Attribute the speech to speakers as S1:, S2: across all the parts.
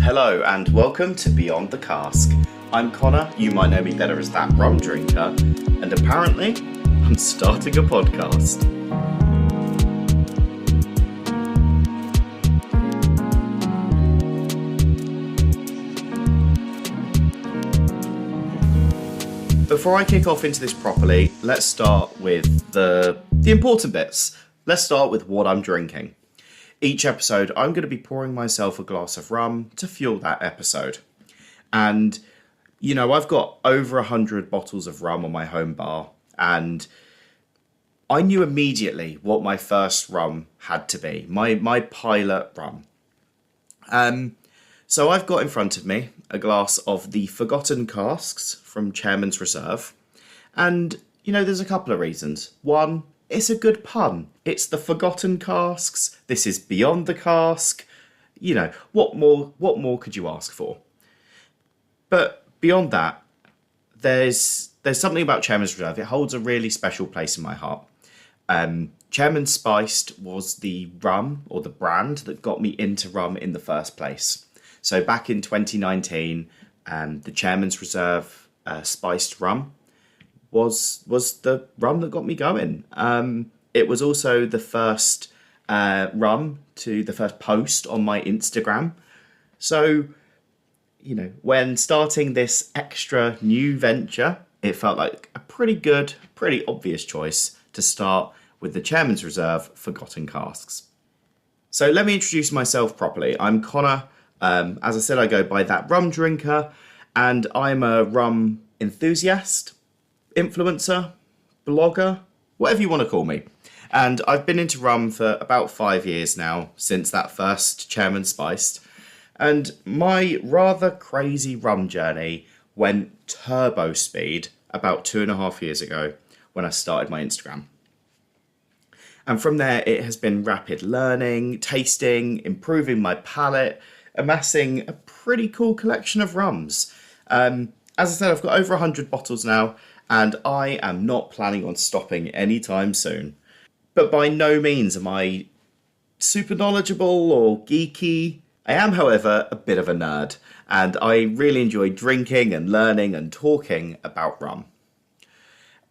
S1: Hello and welcome to Beyond the Cask. I'm Conor, you might know me better as that Rum Drinker, and apparently I'm starting a podcast. Before I kick off into this properly, let's start with the important bits. Let's start with what I'm drinking. Each episode, I'm going to be pouring myself a glass of rum to fuel that episode. And, you know, I've got over 100 bottles of rum on my home bar, and I knew immediately what my first rum had to be, my pilot rum. So I've got in front of me a glass of the Forgotten Casks from Chairman's Reserve. And, you know, there's a couple of reasons. One, it's a good pun. It's the Forgotten Casks. This is Beyond the Cask. You know, what more could you ask for? But beyond that, there's something about Chairman's Reserve. It holds a really special place in my heart. Chairman's Spiced was the rum or the brand that got me into rum in the first place. So back in 2019, the Chairman's Reserve spiced rum was the rum that got me going. It was also the first the first post on my Instagram. So, you know, when starting this extra new venture, it felt like a pretty obvious choice to start with the Chairman's Reserve Forgotten Casks. So let me introduce myself properly. I'm Conor. As I said, I go by that Rum Drinker, and I'm a rum enthusiast, influencer, blogger, whatever you want to call me. And I've been into rum for about 5 years now, since that first Chairman Spiced. And my rather crazy rum journey went turbo speed about 2.5 years ago when I started my Instagram. And from there, it has been rapid learning, tasting, improving my palate, amassing a pretty cool collection of rums. As I said, I've got over 100 bottles now, and I am not planning on stopping anytime soon. But by no means am I super knowledgeable or geeky. I am, however, a bit of a nerd, and I really enjoy drinking and learning and talking about rum.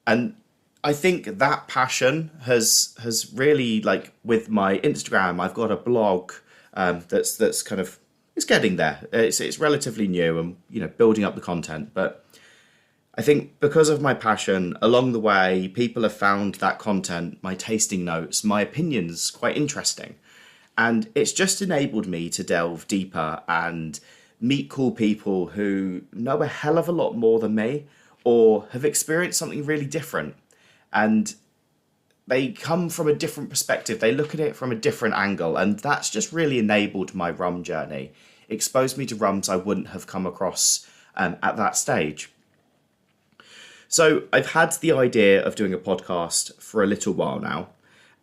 S1: And I think that passion has really, like, with my Instagram, I've got a blog that's kind of, it's getting there. It's relatively new and, you know, building up the content. But I think because of my passion, along the way, people have found that content, my tasting notes, my opinions quite interesting. And it's just enabled me to delve deeper and meet cool people who know a hell of a lot more than me or have experienced something really different. And they come from a different perspective. They look at it from a different angle. And that's just really enabled my rum journey. Exposed me to rums I wouldn't have come across at that stage. So I've had the idea of doing a podcast for a little while now.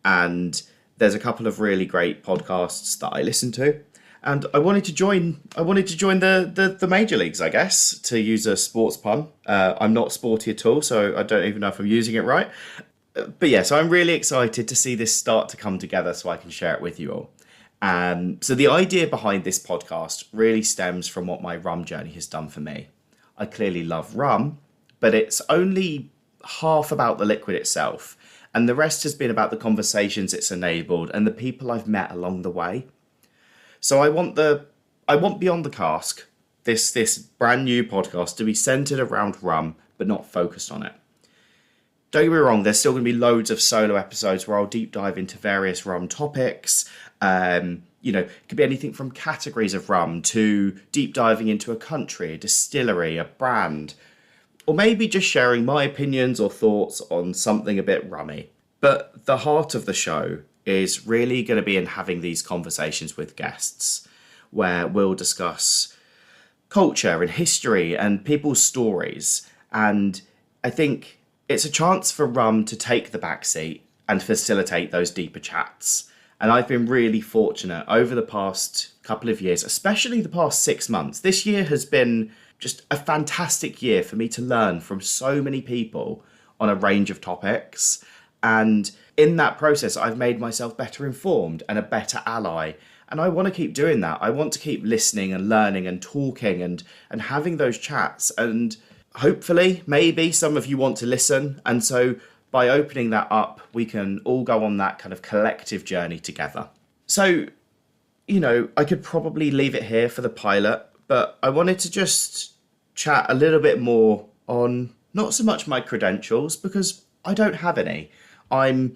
S1: And there's a couple of really great podcasts that I listen to. And I wanted to join the major leagues, I guess, to use a sports pun. I'm not sporty at all, so I don't even know if I'm using it right. But yeah, so I'm really excited to see this start to come together so I can share it with you all. So the idea behind this podcast really stems from what my rum journey has done for me. I clearly love rum, but it's only half about the liquid itself. And the rest has been about the conversations it's enabled and the people I've met along the way. So I want Beyond the Cask, this brand new podcast, to be centered around rum, but not focused on it. Don't get me wrong, there's still going to be loads of solo episodes where I'll deep dive into various rum topics. You know, it could be anything from categories of rum to deep diving into a country, a distillery, a brand, or maybe just sharing my opinions or thoughts on something a bit rummy. But the heart of the show is really going to be in having these conversations with guests, where we'll discuss culture and history and people's stories. And I think it's a chance for rum to take the backseat and facilitate those deeper chats. And I've been really fortunate over the past couple of years, especially the past 6 months. This year has been just a fantastic year for me to learn from so many people on a range of topics. And in that process, I've made myself better informed and a better ally And I want to keep doing that. I want to keep listening and learning and talking and having those chats. And hopefully, maybe some of you want to listen. And so by opening that up, we can all go on that kind of collective journey together. So, I could probably leave it here for the pilot, but I wanted to just chat a little bit more on not so much my credentials, because I don't have any. I'm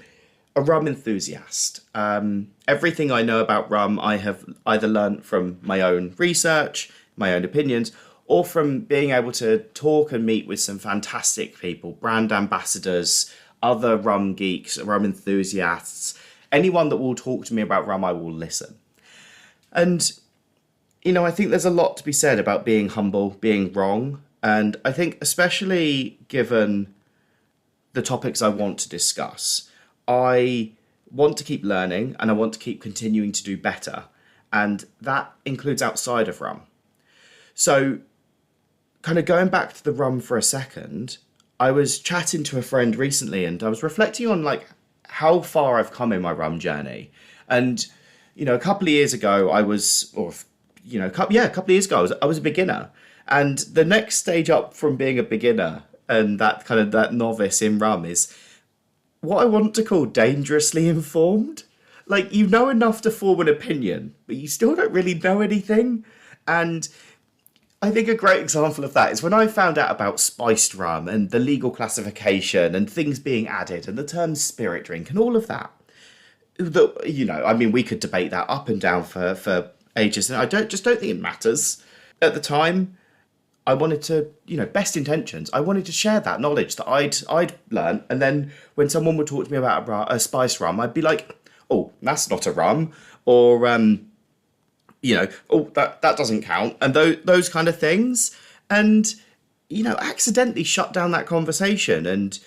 S1: a rum enthusiast. Everything I know about rum, I have either learned from my own research, my own opinions, or from being able to talk and meet with some fantastic people, brand ambassadors, other rum geeks, rum enthusiasts. Anyone that will talk to me about rum, I will listen. And, I think there's a lot to be said about being humble, being wrong. And I think especially given the topics I want to discuss, I want to keep learning and I want to keep continuing to do better. And that includes outside of rum. So kind of going back to the rum for a second, I was chatting to a friend recently and I was reflecting on how far I've come in my rum journey. And, a couple of years ago I was a beginner. And the next stage up from being a beginner and that novice in rum is what I want to call dangerously informed. You know enough to form an opinion, but you still don't really know anything. And I think a great example of that is when I found out about spiced rum and the legal classification and things being added and the term spirit drink and all of that. We could debate that up and down for ages, and I don't think it matters. At the time, I wanted to, best intentions. I wanted to share that knowledge that I'd learned, and then when someone would talk to me about a spice rum, I'd be like, "Oh, that's not a rum," or "Oh, that doesn't count," and those kind of things, and accidentally shut down that conversation. And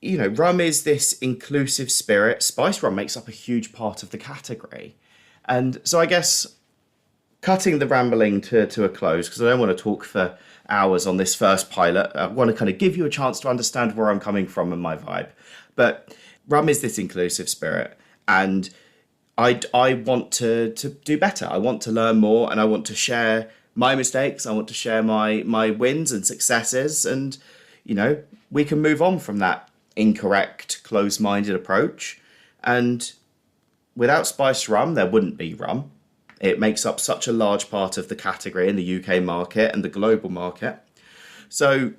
S1: rum is this inclusive spirit. Spice rum makes up a huge part of the category, and so I guess, cutting the rambling to a close, because I don't want to talk for hours on this first pilot. I want to kind of give you a chance to understand where I'm coming from and my vibe. But rum is this inclusive spirit, and I want to do better. I want to learn more, and I want to share my mistakes. I want to share my wins and successes, and we can move on from that incorrect, closed-minded approach. And without spiced rum, there wouldn't be rum. It makes up such a large part of the category in the UK market and the global market. So,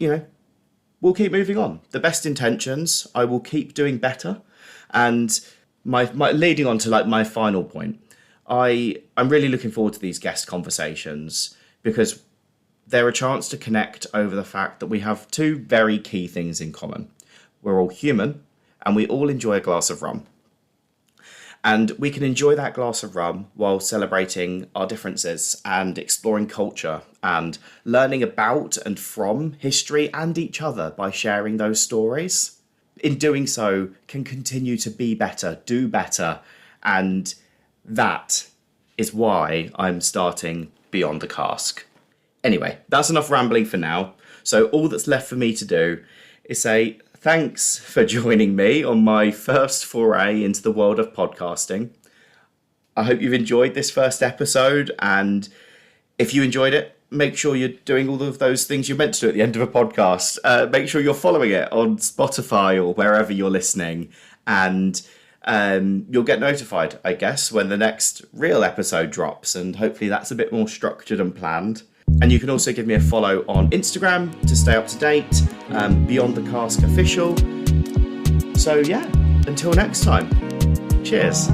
S1: we'll keep moving on. The best intentions, I will keep doing better. And my leading on to my final point, I'm really looking forward to these guest conversations because they're a chance to connect over the fact that we have two very key things in common. We're all human and we all enjoy a glass of rum. And we can enjoy that glass of rum while celebrating our differences and exploring culture and learning about and from history and each other by sharing those stories. In doing so, can continue to be better, do better, and that is why I'm starting Beyond the Cask. Anyway, that's enough rambling for now. So all that's left for me to do is say thanks for joining me on my first foray into the world of podcasting. I hope you've enjoyed this first episode, and if you enjoyed it, make sure you're doing all of those things you're meant to do at the end of a podcast. Make sure you're following it on Spotify or wherever you're listening, and you'll get notified, I guess, when the next real episode drops, and hopefully that's a bit more structured and planned. And you can also give me a follow on Instagram to stay up to date, Beyond the Cask Official. So yeah, until next time, cheers.